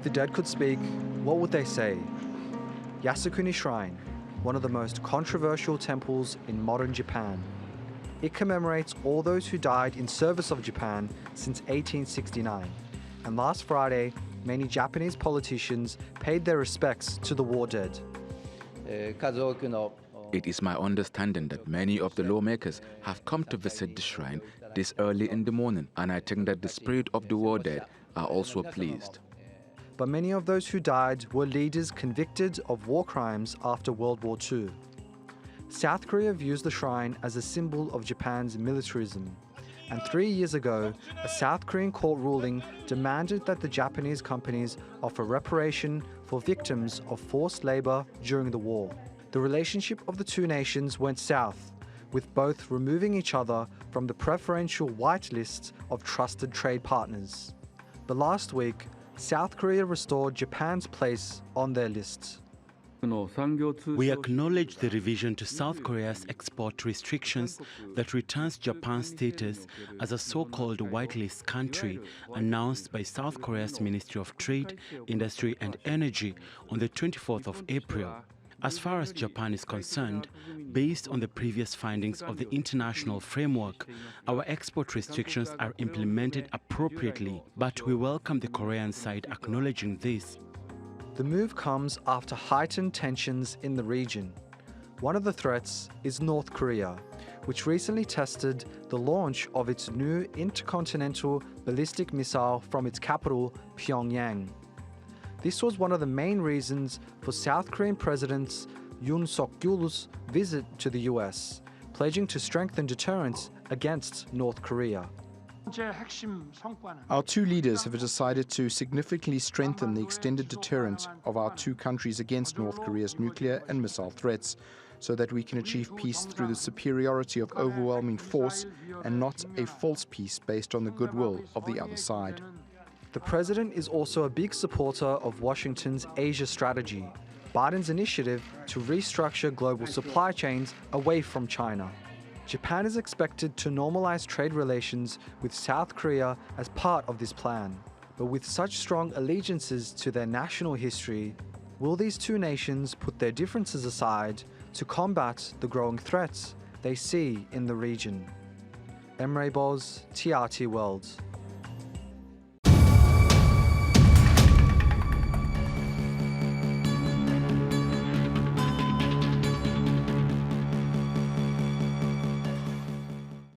If the dead could speak, what would they say? Yasukuni Shrine, one of the most controversial temples in modern Japan. It commemorates all those who died in service of Japan since 1869. And last Friday, many Japanese politicians paid their respects to the war dead. It is my understanding that many of the lawmakers have come to visit the shrine this early in the morning, and I think that the spirit of the war dead are also pleased. But many of those who died were leaders convicted of war crimes after World War II. South Korea views the shrine as a symbol of Japan's militarism. And 3 years ago, a South Korean court ruling demanded that the Japanese companies offer reparation for victims of forced labor during the war. The relationship of the two nations went south, with both removing each other from the preferential white lists of trusted trade partners. But last week, South Korea restored Japan's place on their list. We acknowledge the revision to South Korea's export restrictions that returns Japan's status as a so-called whitelist country announced by South Korea's Ministry of Trade, Industry and Energy on the 24th of April. As far as Japan is concerned, based on the previous findings of the international framework, our export restrictions are implemented appropriately, but we welcome the Korean side acknowledging this. The move comes after heightened tensions in the region. One of the threats is North Korea, which recently tested the launch of its new intercontinental ballistic missile from its capital, Pyongyang. This was one of the main reasons for South Korean President Yoon Suk-yeol's visit to the US, pledging to strengthen deterrence against North Korea. Our two leaders have decided to significantly strengthen the extended deterrent of our two countries against North Korea's nuclear and missile threats, so that we can achieve peace through the superiority of overwhelming force and not a false peace based on the goodwill of the other side. The president is also a big supporter of Washington's Asia strategy, Biden's initiative to restructure global supply chains away from China. Japan is expected to normalize trade relations with South Korea as part of this plan. But with such strong allegiances to their national history, will these two nations put their differences aside to combat the growing threats they see in the region? Emre Boz, TRT World.